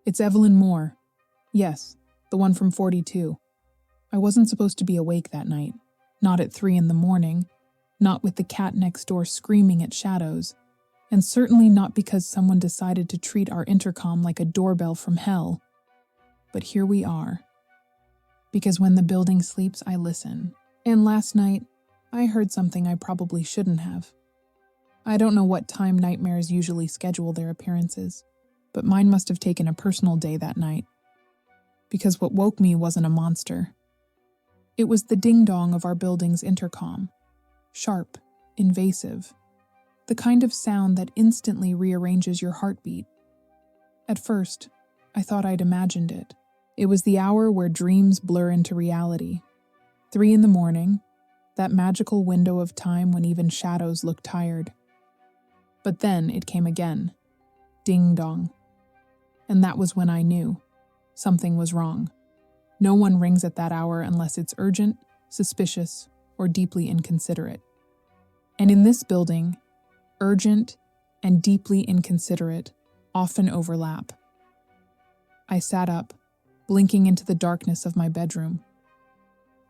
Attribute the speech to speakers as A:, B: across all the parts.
A: It's Evelyn Moore. Yes, the one from 42. I wasn't supposed to be awake that night. Not at 3 in the morning. Not with the cat next door screaming at shadows. And certainly not because someone decided to treat our intercom like a doorbell from hell. But here we are. Because when the building sleeps, I listen. And last night, I heard something I probably shouldn't have. I don't know what time nightmares usually schedule their appearances, but mine must have taken a personal day that night. Because what woke me wasn't a monster. It was the ding-dong of our building's intercom. Sharp, invasive. The kind of sound that instantly rearranges your heartbeat. At first, I thought I'd imagined it. It was the hour where dreams blur into reality. 3 in the morning, that magical window of time when even shadows look tired. But then it came again. Ding-dong. And that was when I knew. Something was wrong. No one rings at that hour unless it's urgent, suspicious, or deeply inconsiderate. And in this building, urgent and deeply inconsiderate often overlap. I sat up, blinking into the darkness of my bedroom.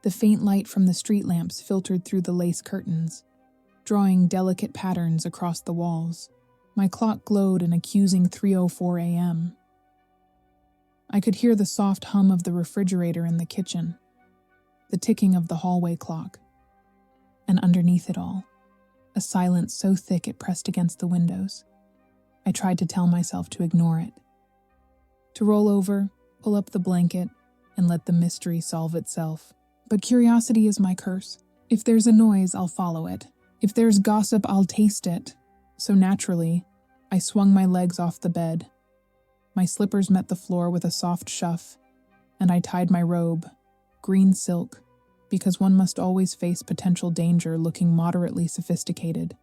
A: The faint light from the street lamps filtered through the lace curtains, drawing delicate patterns across the walls. My clock glowed an accusing 3:04 a.m. I could hear the soft hum of the refrigerator in the kitchen, the ticking of the hallway clock, and underneath it all, a silence so thick it pressed against the windows. I tried to tell myself to ignore it, to roll over, pull up the blanket, and let the mystery solve itself. But curiosity is my curse. If there's a noise, I'll follow it. If there's gossip, I'll taste it. So naturally, I swung my legs off the bed. My slippers met the floor with a soft shuff, and I tied my robe, green silk, because one must always face potential danger looking moderately sophisticated.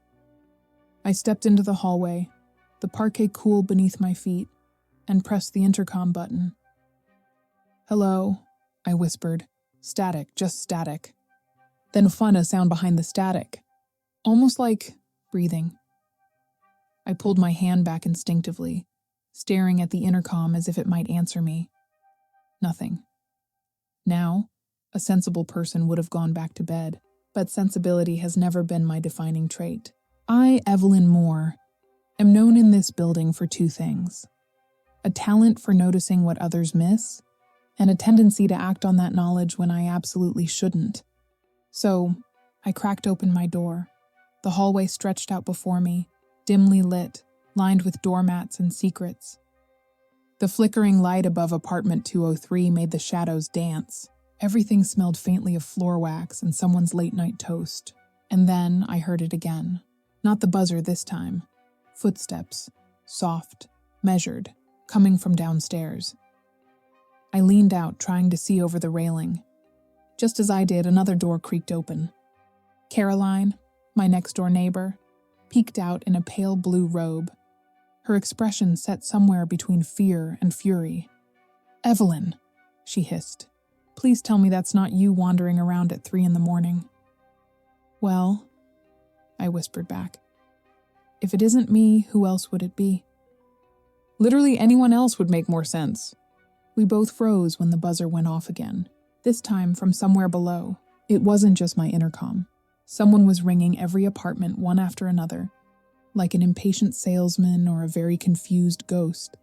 A: I stepped into the hallway, the parquet cool beneath my feet, and pressed the intercom button. "Hello," I whispered. Static, just static. Then a sound behind the static, almost like breathing. I pulled my hand back instinctively, staring at the intercom as if it might answer me. Nothing. Now, a sensible person would have gone back to bed, but sensibility has never been my defining trait. I, Evelyn Moore, am known in this building for 2 things: a talent for noticing what others miss, and a tendency to act on that knowledge when I absolutely shouldn't. So, I cracked open my door. The hallway stretched out before me, dimly lit, lined with doormats and secrets. The flickering light above apartment 203 made the shadows dance. Everything smelled faintly of floor wax and someone's late-night toast. And then I heard it again. Not the buzzer this time. Footsteps, soft, measured, coming from downstairs. I leaned out, trying to see over the railing. Just as I did, another door creaked open. Caroline, my next-door neighbor, peeked out in a pale blue robe, her expression set somewhere between fear and fury. "Evelyn," she hissed. "Please tell me that's not you wandering around at 3 in the morning." "Well," I whispered back, "if it isn't me, who else would it be?" Literally anyone else would make more sense. We both froze when the buzzer went off again, this time from somewhere below. It wasn't just my intercom. Someone was ringing every apartment one after another, like an impatient salesman or a very confused ghost.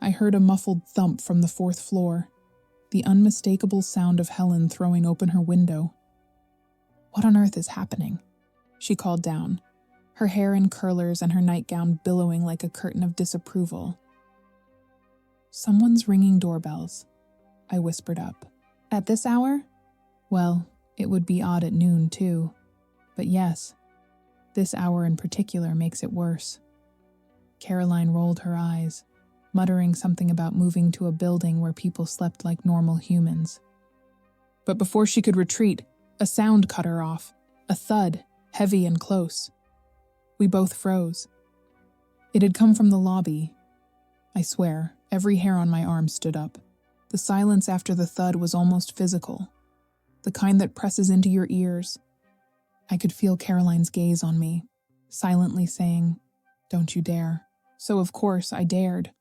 A: I heard a muffled thump from the 4th floor, the unmistakable sound of Helen throwing open her window. "What on earth is happening?" she called down, her hair in curlers and her nightgown billowing like a curtain of disapproval. "Someone's ringing doorbells," I whispered up. "At this hour? Well, it would be odd at noon, too. But yes, this hour in particular makes it worse." Caroline rolled her eyes, muttering something about moving to a building where people slept like normal humans. But before she could retreat, a sound cut her off, a thud, heavy and close. We both froze. It had come from the lobby. I swear, every hair on my arm stood up. The silence after the thud was almost physical, the kind that presses into your ears. I could feel Caroline's gaze on me, silently saying, "Don't you dare." So of course I dared.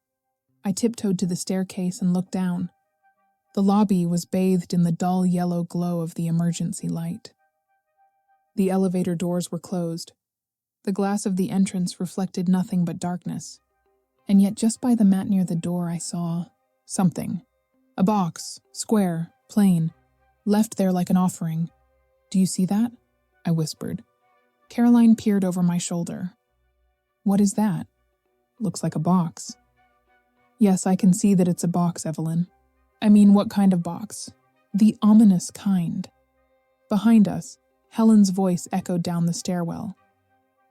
A: I tiptoed to the staircase and looked down. The lobby was bathed in the dull yellow glow of the emergency light. The elevator doors were closed. The glass of the entrance reflected nothing but darkness. And yet just by the mat near the door I saw something. A box, square, plain, left there like an offering. "Do you see that?" I whispered. Caroline peered over my shoulder. "What is that?" "Looks like a box." "Yes, I can see that it's a box, Evelyn. I mean, what kind of box?" "The ominous kind." Behind us, Helen's voice echoed down the stairwell.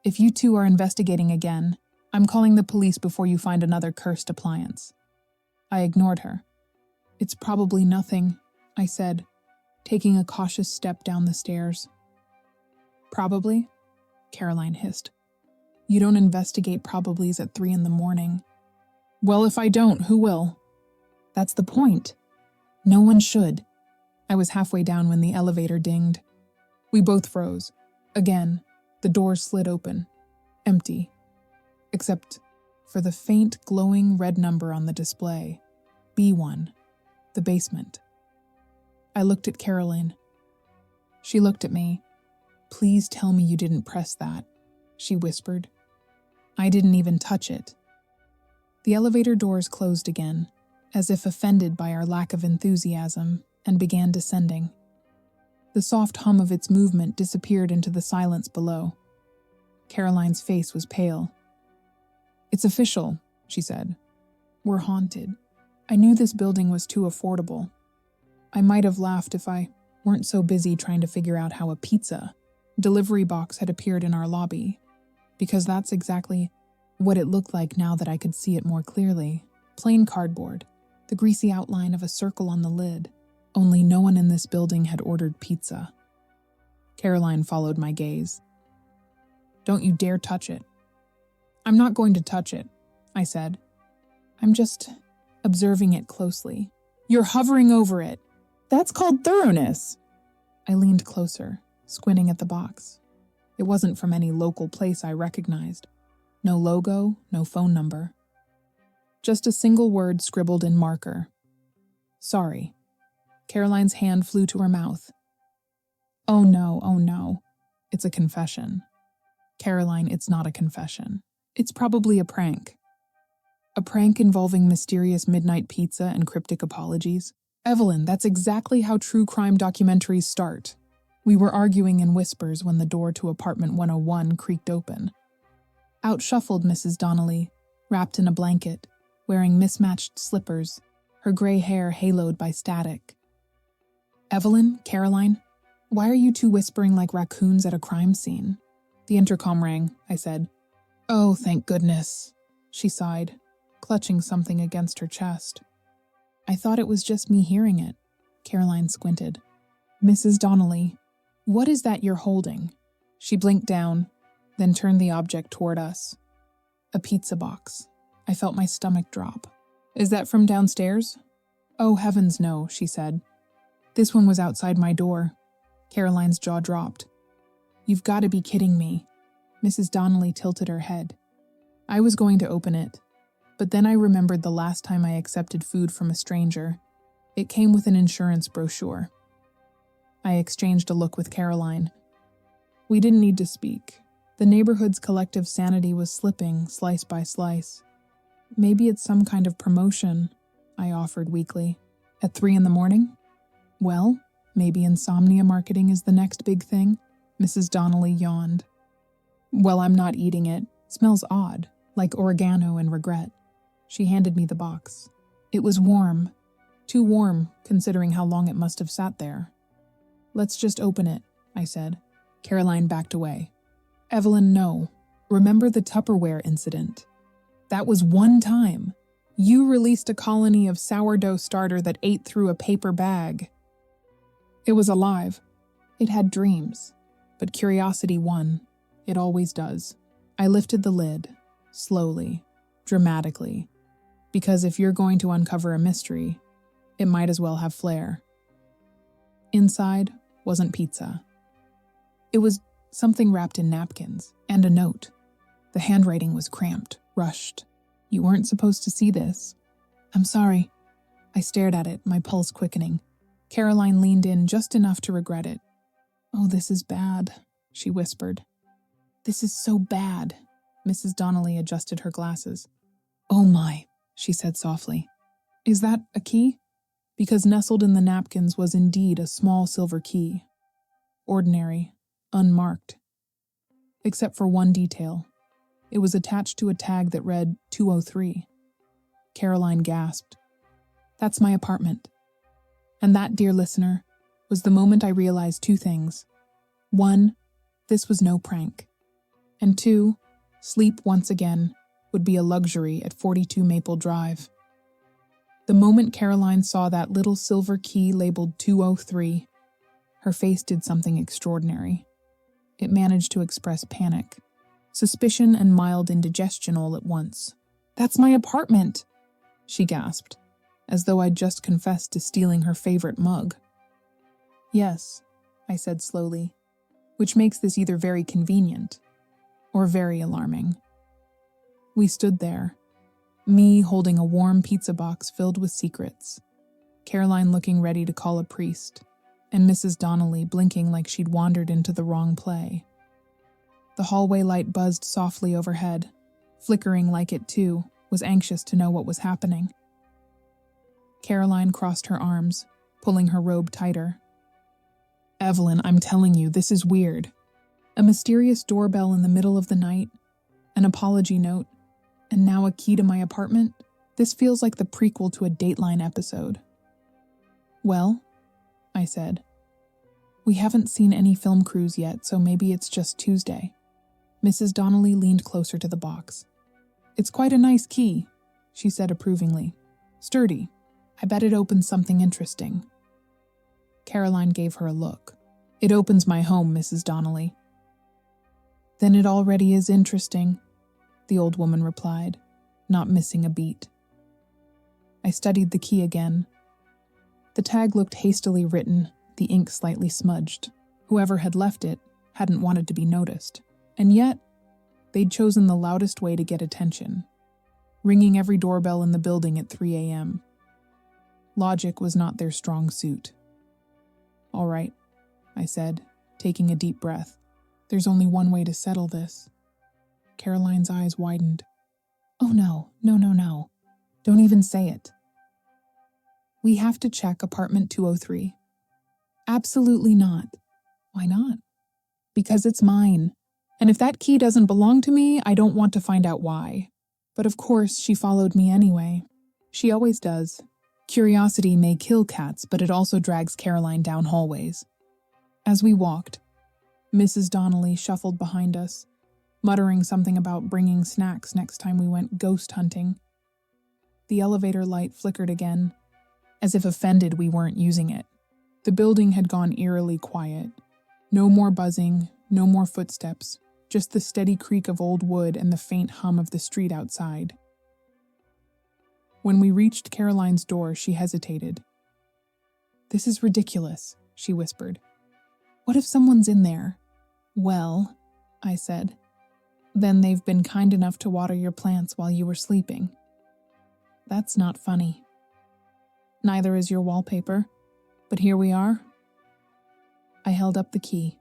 A: "If you two are investigating again, I'm calling the police before you find another cursed appliance." I ignored her. "It's probably nothing," I said, taking a cautious step down the stairs. "Probably?" Caroline hissed. "You don't investigate probablys at 3 a.m. "Well, if I don't, who will?" "That's the point. No one should." I was halfway down when the elevator dinged. We both froze. Again, the doors slid open. Empty. Except for the faint, glowing red number on the display. B1. The basement. I looked at Caroline. She looked at me. "Please tell me you didn't press that," she whispered. "I didn't even touch it." The elevator doors closed again, as if offended by our lack of enthusiasm, and began descending. The soft hum of its movement disappeared into the silence below. Caroline's face was pale. "It's official," she said. "We're haunted. I knew this building was too affordable. I might have laughed if I weren't so busy trying to figure out how a pizza delivery box had appeared in our lobby, because that's exactly what it looked like now that I could see it more clearly. Plain cardboard, the greasy outline of a circle on the lid. Only no one in this building had ordered pizza. Caroline followed my gaze. "Don't you dare touch it." "I'm not going to touch it," I said. "I'm just observing it closely." "You're hovering over it. That's called thoroughness." I leaned closer, squinting at the box. It wasn't from any local place I recognized. No logo, no phone number. Just a single word scribbled in marker. "Sorry." Caroline's hand flew to her mouth. Oh no. It's a confession." "Caroline, it's not a confession. It's probably a prank." "A prank involving mysterious midnight pizza and cryptic apologies?" "Evelyn, that's exactly how true crime documentaries start." We were arguing in whispers when the door to apartment 101 creaked open. Out shuffled Mrs. Donnelly, wrapped in a blanket, wearing mismatched slippers, her gray hair haloed by static. "Evelyn, Caroline, why are you two whispering like raccoons at a crime scene?" The intercom rang, I said. "Oh, thank goodness," she sighed, clutching something against her chest. "I thought it was just me hearing it." Caroline squinted. "Mrs. Donnelly, what is that you're holding?" She blinked down, then turned the object toward us. "A pizza box." I felt my stomach drop. "Is that from downstairs?" "Oh, heavens no," she said. "This one was outside my door." Caroline's jaw dropped. "You've got to be kidding me." Mrs. Donnelly tilted her head. I was going to open it, but then I remembered the last time I accepted food from a stranger. It came with an insurance brochure. I exchanged a look with Caroline. We didn't need to speak. The neighborhood's collective sanity was slipping slice by slice. "Maybe it's some kind of promotion," I offered weakly. "At 3 a.m? "Well, maybe insomnia marketing is the next big thing." Mrs. Donnelly yawned. "Well, I'm not eating it. Smells odd, like oregano and regret." She handed me the box. It was warm. Too warm, considering how long it must have sat there. "Let's just open it," I said. Caroline backed away. "Evelyn, no. Remember the Tupperware incident? That was one time. You released a colony of sourdough starter that ate through a paper bag. It was alive. It had dreams. But curiosity won. It always does." I lifted the lid, slowly, dramatically, because if you're going to uncover a mystery, it might as well have flair. Inside wasn't pizza. It was something wrapped in napkins, and a note. The handwriting was cramped, rushed. "You weren't supposed to see this. I'm sorry. I stared at it, my pulse quickening. Caroline leaned in just enough to regret it. Oh, this is bad, she whispered. This is so bad. Mrs. Donnelly adjusted her glasses. Oh my, she said softly. Is that a key? Because nestled in the napkins was indeed a small silver key. Ordinary, unmarked. Except for one detail. It was attached to a tag that read 203. Caroline gasped. That's my apartment. And that, dear listener, was the moment I realized two things. One, this was no prank. And two, sleep once again would be a luxury at 42 Maple Drive. The moment Caroline saw that little silver key labeled 203, her face did something extraordinary. It managed to express panic, suspicion, and mild indigestion all at once. That's my apartment, she gasped, as though I'd just confessed to stealing her favorite mug. Yes, I said slowly, which makes this either very convenient or very alarming. We stood there, me holding a warm pizza box filled with secrets, Caroline looking ready to call a priest, and Mrs. Donnelly blinking like she'd wandered into the wrong play. The hallway light buzzed softly overhead, flickering like it, too, was anxious to know what was happening. Caroline crossed her arms, pulling her robe tighter. Evelyn, I'm telling you, this is weird. A mysterious doorbell in the middle of the night, an apology note, and now a key to my apartment? This feels like the prequel to a Dateline episode. Well, I said. We haven't seen any film crews yet, so maybe it's just Tuesday. Mrs. Donnelly leaned closer to the box. It's quite a nice key, she said approvingly. Sturdy. I bet it opens something interesting. Caroline gave her a look. It opens my home, Mrs. Donnelly. Then it already is interesting, the old woman replied, not missing a beat. I studied the key again. The tag looked hastily written, the ink slightly smudged. Whoever had left it hadn't wanted to be noticed. And yet, they'd chosen the loudest way to get attention, ringing every doorbell in the building at 3 a.m. Logic was not their strong suit. All right, I said, taking a deep breath. There's only one way to settle this. Caroline's eyes widened. Oh no. Don't even say it. We have to check apartment 203. Absolutely not. Why not? Because it's mine. And if that key doesn't belong to me, I don't want to find out why. But of course, she followed me anyway. She always does. Curiosity may kill cats, but it also drags Caroline down hallways. As we walked, Mrs. Donnelly shuffled behind us, muttering something about bringing snacks next time we went ghost hunting. The elevator light flickered again, as if offended we weren't using it. The building had gone eerily quiet. No more buzzing, no more footsteps, just the steady creak of old wood and the faint hum of the street outside. When we reached Caroline's door, she hesitated. This is ridiculous, she whispered. What if someone's in there? Well, I said, then they've been kind enough to water your plants while you were sleeping. That's not funny. Neither is your wallpaper, but here we are. I held up the key.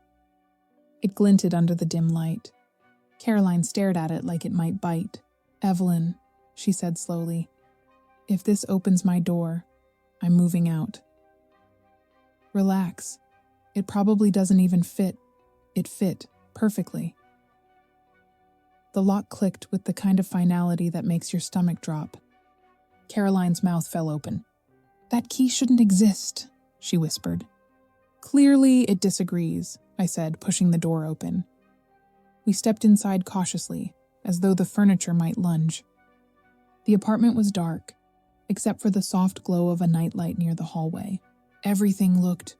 A: It glinted under the dim light. Caroline stared at it like it might bite. Evelyn, she said slowly, if this opens my door, I'm moving out. Relax. It probably doesn't even fit. It fit perfectly. The lock clicked with the kind of finality that makes your stomach drop. Caroline's mouth fell open. That key shouldn't exist, she whispered. Clearly it disagrees, I said, pushing the door open. We stepped inside cautiously, as though the furniture might lunge. The apartment was dark, except for the soft glow of a nightlight near the hallway. Everything looked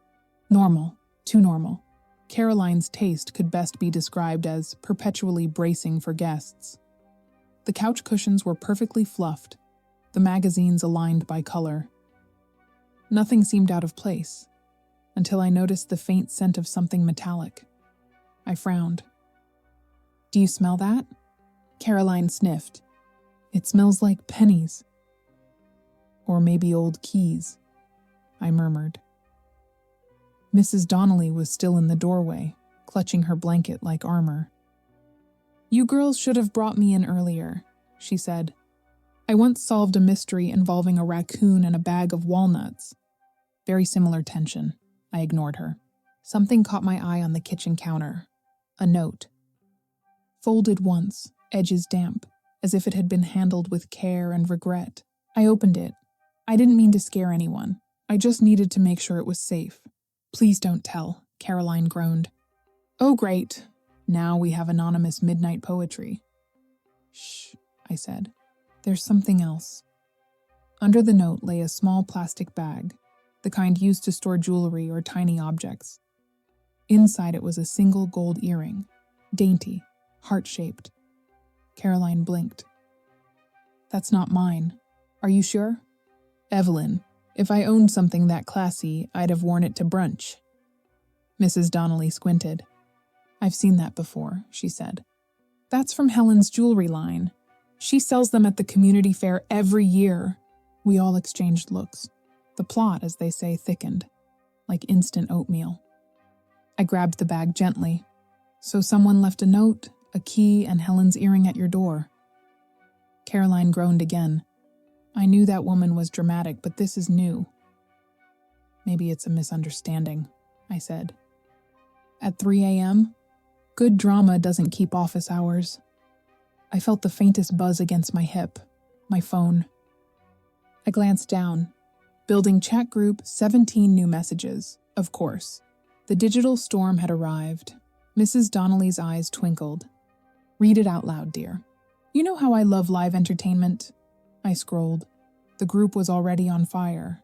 A: normal, too normal. Caroline's taste could best be described as perpetually bracing for guests. The couch cushions were perfectly fluffed, the magazines aligned by color. Nothing seemed out of place, until I noticed the faint scent of something metallic. I frowned. Do you smell that? Caroline sniffed. It smells like pennies. Or maybe old keys, I murmured. Mrs. Donnelly was still in the doorway, clutching her blanket like armor. "You girls should have brought me in earlier," she said. "I once solved a mystery involving a raccoon and a bag of walnuts." Very similar tension. I ignored her. Something caught my eye on the kitchen counter. A note. Folded once, edges damp, as if it had been handled with care and regret. I opened it. I didn't mean to scare anyone. I just needed to make sure it was safe. "Please don't tell," Caroline groaned. "Oh, great. Now we have anonymous midnight poetry." "Shh," I said. "There's something else." Under the note lay a small plastic bag, the kind used to store jewelry or tiny objects. Inside it was a single gold earring, dainty, heart-shaped. Caroline blinked. "That's not mine. Are you sure?" "Evelyn, if I owned something that classy, I'd have worn it to brunch." Mrs. Donnelly squinted. "I've seen that before," she said. "That's from Helen's jewelry line. She sells them at the community fair every year." We all exchanged looks. The plot, as they say, thickened, like instant oatmeal. I grabbed the bag gently. "So someone left a note, a key, and Helen's earring at your door." Caroline groaned again. "I knew that woman was dramatic, but this is new." "Maybe it's a misunderstanding," I said. "At 3 a.m.? Good drama doesn't keep office hours." I felt the faintest buzz against my hip. My phone. I glanced down. Building chat group, 17 new messages. Of course. The digital storm had arrived. Mrs. Donnelly's eyes twinkled. "Read it out loud, dear." "You know how I love live entertainment?" I scrolled. The group was already on fire.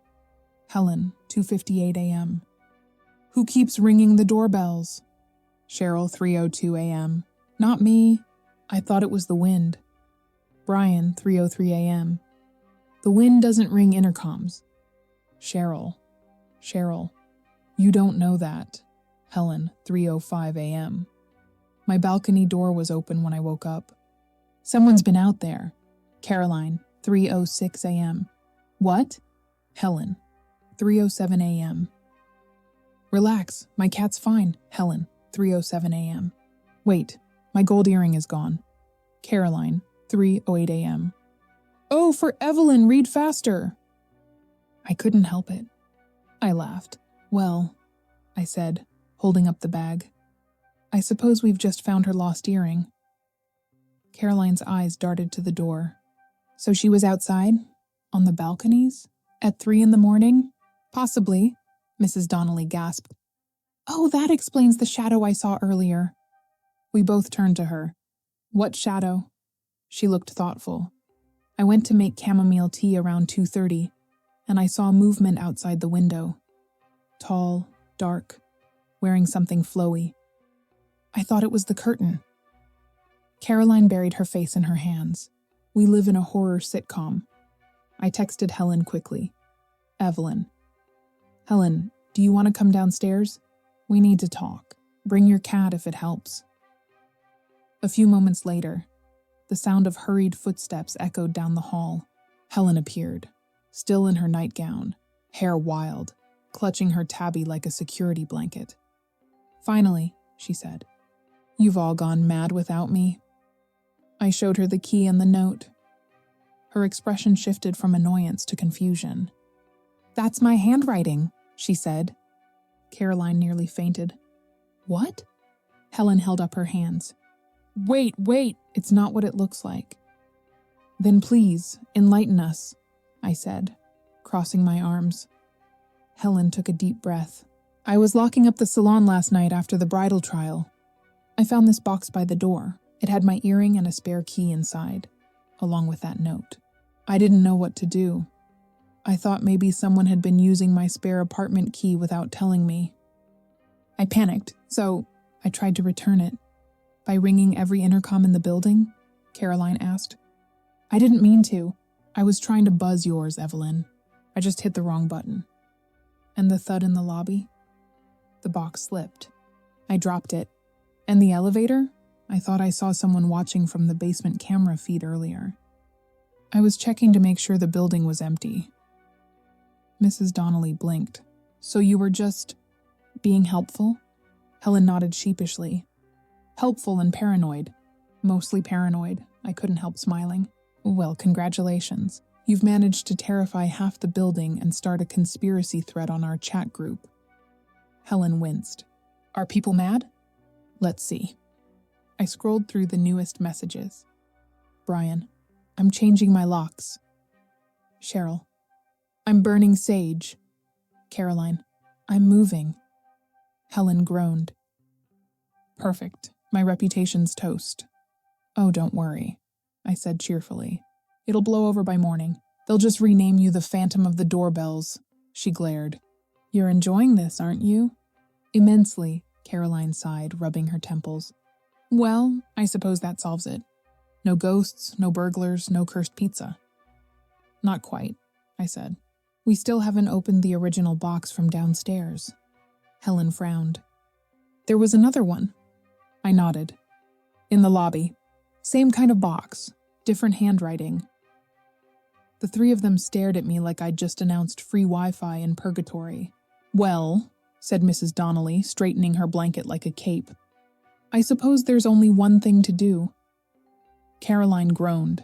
A: Helen, 2:58 a.m. "Who keeps ringing the doorbells?" Cheryl, 3:02 a.m. "Not me. I thought it was the wind." Brian, 3:03 a.m. "The wind doesn't ring intercoms." Cheryl, "You don't know that." Helen, 3:05 a.m. My balcony door was open when I woke up. "Someone's been out there." Caroline, 3:06 a.m. "What?" Helen, 3:07 a.m. "Relax, my cat's fine." Helen, 3:07 a.m. "Wait, my gold earring is gone." Caroline, 3:08 a.m. "Oh, for Evelyn, read faster." I couldn't help it. I laughed. "Well," I said, holding up the bag, "I suppose we've just found her lost earring." Caroline's eyes darted to the door. "So she was outside? On the balconies? At 3 in the morning?" "Possibly," Mrs. Donnelly gasped. "Oh, that explains the shadow I saw earlier." We both turned to her. "What shadow?" She looked thoughtful. "I went to make chamomile tea around 2:30, and I saw movement outside the window. Tall, dark, wearing something flowy. I thought it was the curtain." Caroline buried her face in her hands. We live in a horror sitcom. I texted Helen quickly. "Evelyn. Helen, do you want to come downstairs? We need to talk. Bring your cat if it helps." A few moments later, the sound of hurried footsteps echoed down the hall. Helen appeared, still in her nightgown, hair wild, clutching her tabby like a security blanket. "Finally," she said. "You've all gone mad without me." I showed her the key and the note. Her expression shifted from annoyance to confusion. "That's my handwriting," she said. Caroline nearly fainted. "What?" Helen held up her hands. Wait, it's not what it looks like." "Then please, enlighten us," I said, crossing my arms. Helen took a deep breath. "I was locking up the salon last night after the bridal trial. I found this box by the door. It had my earring and a spare key inside, along with that note. I didn't know what to do. I thought maybe someone had been using my spare apartment key without telling me. I panicked, so I tried to return it." "By ringing every intercom in the building?" Caroline asked. "I didn't mean to. I was trying to buzz yours, Evelyn. I just hit the wrong button." "And the thud in the lobby?" The box slipped. I dropped it. "And the elevator? I thought I saw someone watching from the basement camera feed earlier." "I was checking to make sure the building was empty. Mrs. Donnelly blinked. So you were just being helpful? Helen nodded sheepishly. Helpful and paranoid. Mostly paranoid. I couldn't help smiling. Well, congratulations. You've managed to terrify half the building and start a conspiracy thread on our chat group. Helen winced. Are people mad? Let's see. I scrolled through the newest messages. Brian, I'm changing my locks. Cheryl, I'm burning sage. Caroline, I'm moving. Helen groaned. Perfect. My reputation's toast. Oh, don't worry, I said cheerfully. It'll blow over by morning. They'll just rename you the Phantom of the Doorbells. She glared. You're enjoying this, aren't you? Immensely, Caroline sighed, rubbing her temples. Well, I suppose that solves it. No ghosts, no burglars, no cursed pizza. Not quite, I said. We still haven't opened the original box from downstairs. Helen frowned. There was another one. I nodded. In the lobby. Same kind of box, different handwriting. The three of them stared at me like I'd just announced free Wi-Fi in purgatory. Well, said Mrs. Donnelly, straightening her blanket like a cape, I suppose there's only one thing to do. Caroline groaned.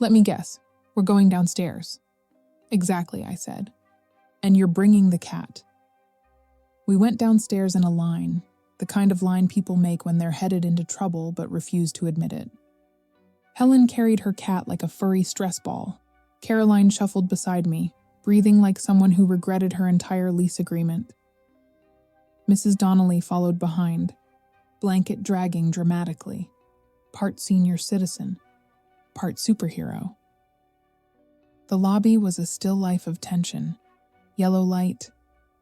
A: Let me guess, we're going downstairs. Exactly, I said. And you're bringing the cat. We went downstairs in a line, the kind of line people make when they're headed into trouble but refuse to admit it. Helen carried her cat like a furry stress ball. Caroline shuffled beside me, breathing like someone who regretted her entire lease agreement. Mrs. Donnelly followed behind, blanket dragging dramatically, part senior citizen, part superhero. The lobby was a still life of tension. Yellow light,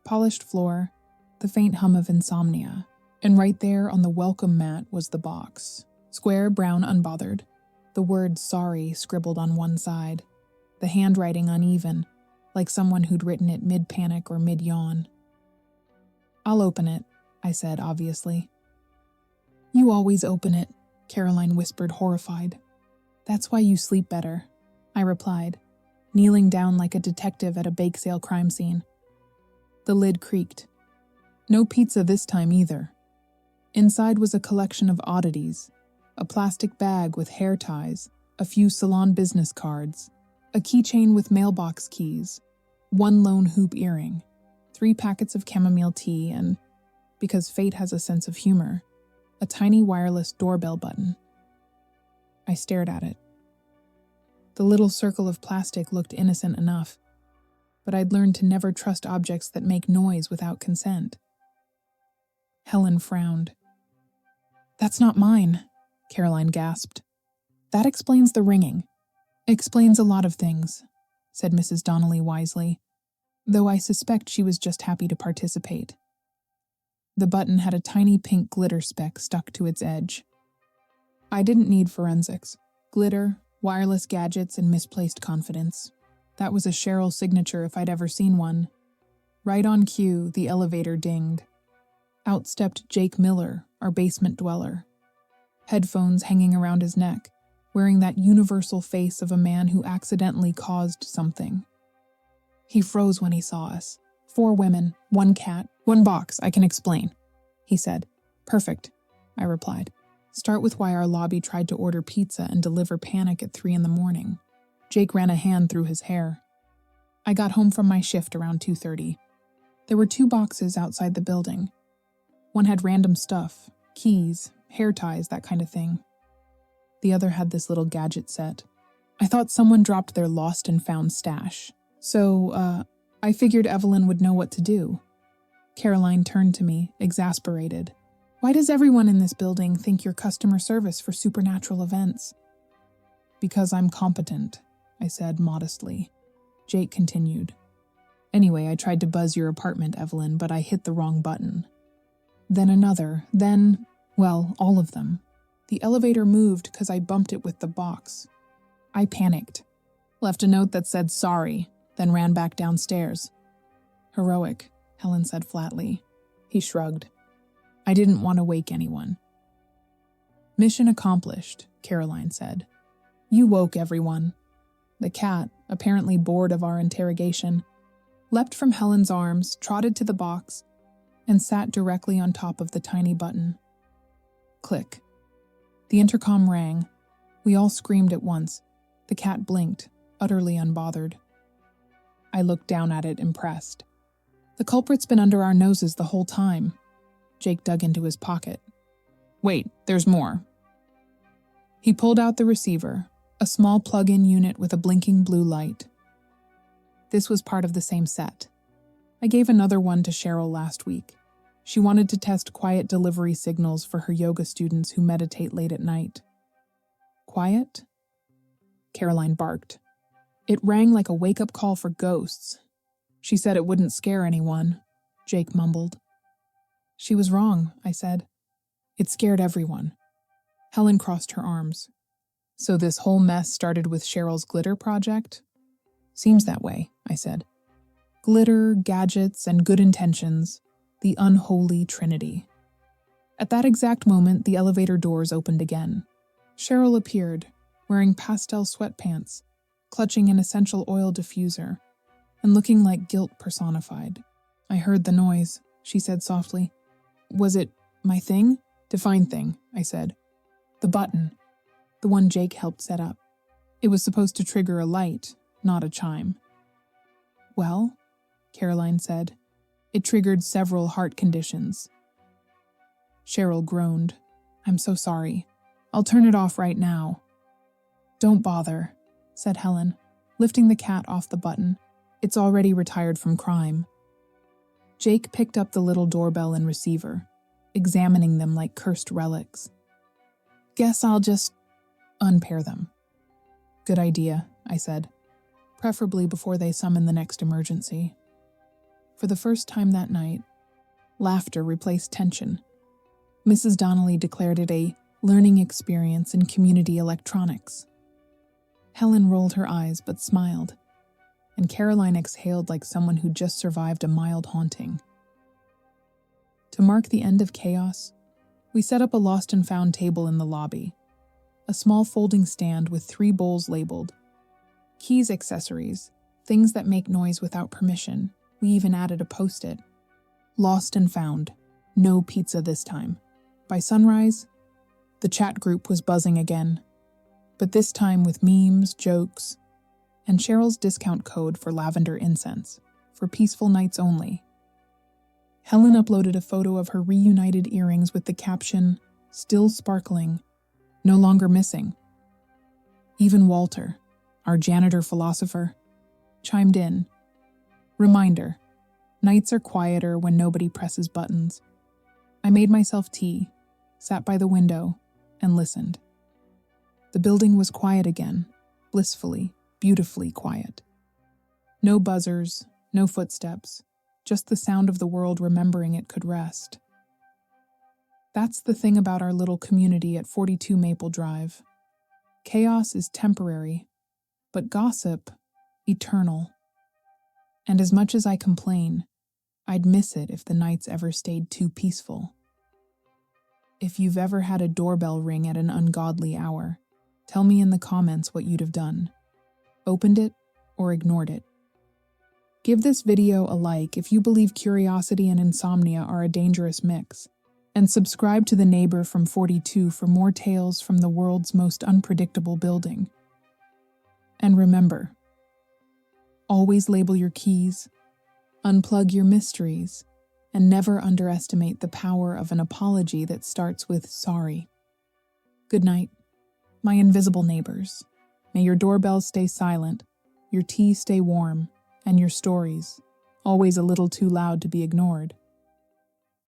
A: polished floor, the faint hum of insomnia. And right there on the welcome mat was the box. Square, brown, unbothered. The word sorry scribbled on one side. The handwriting uneven, like someone who'd written it mid-panic or mid-yawn. I'll open it, I said obviously. You always open it, Caroline whispered, horrified. That's why you sleep better, I replied, kneeling down like a detective at a bake sale crime scene. The lid creaked. No pizza this time either. Inside was a collection of oddities, a plastic bag with hair ties, a few salon business cards, a keychain with mailbox keys, one lone hoop earring, 3 packets of chamomile tea, and, because fate has a sense of humor, a tiny wireless doorbell button. I stared at it. The little circle of plastic looked innocent enough, but I'd learned to never trust objects that make noise without consent. Helen frowned. That's not mine, Caroline gasped. That explains the ringing. Explains a lot of things, said Mrs. Donnelly wisely, though I suspect she was just happy to participate. The button had a tiny pink glitter speck stuck to its edge. I didn't need forensics. Glitter, wireless gadgets, and misplaced confidence. That was a Cheryl signature if I'd ever seen one. Right on cue, the elevator dinged. Out stepped Jake Miller, our basement dweller. Headphones hanging around his neck, wearing that universal face of a man who accidentally caused something. He froze when he saw us. 4 women, 1 cat, 1 box, I can explain, he said. Perfect, I replied. Start with why our lobby tried to order pizza and deliver panic at 3 a.m. Jake ran a hand through his hair. I got home from my shift around 2:30. There were 2 boxes outside the building. One had random stuff, keys, hair ties, that kind of thing. The other had this little gadget set. I thought someone dropped their lost and found stash. So, I figured Evelyn would know what to do. Caroline turned to me, exasperated. Why does everyone in this building think you're customer service for supernatural events? Because I'm competent, I said modestly. Jake continued. Anyway, I tried to buzz your apartment, Evelyn, but I hit the wrong button. Then another, then, well, all of them. The elevator moved because I bumped it with the box. I panicked. Left a note that said sorry, then ran back downstairs. Heroic, Helen said flatly. He shrugged. I didn't want to wake anyone. Mission accomplished, Caroline said. You woke everyone. The cat, apparently bored of our interrogation, leapt from Helen's arms, trotted to the box, and sat directly on top of the tiny button. Click. The intercom rang. We all screamed at once. The cat blinked, utterly unbothered. I looked down at it, impressed. The culprit's been under our noses the whole time. Jake dug into his pocket. Wait, there's more. He pulled out the receiver, a small plug-in unit with a blinking blue light. This was part of the same set. I gave another one to Cheryl last week. She wanted to test quiet delivery signals for her yoga students who meditate late at night. Quiet? Caroline barked. It rang like a wake-up call for ghosts. She said it wouldn't scare anyone, Jake mumbled. She was wrong, I said. It scared everyone. Helen crossed her arms. So this whole mess started with Cheryl's glitter project? Seems that way, I said. Glitter, gadgets, and good intentions. The unholy trinity. At that exact moment, the elevator doors opened again. Cheryl appeared, wearing pastel sweatpants, clutching an essential oil diffuser, and looking like guilt personified. I heard the noise, she said softly. Was it my thing? Define thing, I said. The button. The one Jake helped set up. It was supposed to trigger a light, not a chime. Well, Caroline said. It triggered several heart conditions. Cheryl groaned. I'm so sorry. I'll turn it off right now. Don't bother, said Helen, lifting the cat off the button. It's already retired from crime. Jake picked up the little doorbell and receiver, examining them like cursed relics. Guess I'll just unpair them. Good idea, I said, preferably before they summon the next emergency. For the first time that night, laughter replaced tension. Mrs. Donnelly declared it a learning experience in community electronics. Helen rolled her eyes but smiled, and Caroline exhaled like someone who just survived a mild haunting. To mark the end of chaos, we set up a lost and found table in the lobby, a small folding stand with 3 bowls labeled. Keys, accessories, things that make noise without permission. We even added a post-it. Lost and found. No pizza this time. By sunrise, the chat group was buzzing again, but this time with memes, jokes, and Cheryl's discount code for lavender incense, for peaceful nights only. Helen uploaded a photo of her reunited earrings with the caption, still sparkling, no longer missing. Even Walter, our janitor philosopher, chimed in. Reminder, nights are quieter when nobody presses buttons. I made myself tea, sat by the window, and listened. The building was quiet again, blissfully, beautifully quiet. No buzzers, no footsteps, just the sound of the world remembering it could rest. That's the thing about our little community at 42 Maple Drive. Chaos is temporary, but gossip, eternal. And as much as I complain, I'd miss it if the nights ever stayed too peaceful. If you've ever had a doorbell ring at an ungodly hour, tell me in the comments what you'd have done. Opened it or ignored it. Give this video a like if you believe curiosity and insomnia are a dangerous mix, and subscribe to The Neighbor from 42 for more tales from the world's most unpredictable building. And remember, always label your keys, unplug your mysteries, and never underestimate the power of an apology that starts with sorry. Good night, my invisible neighbors. May your doorbells stay silent, your tea stay warm, and your stories, always a little too loud to be ignored,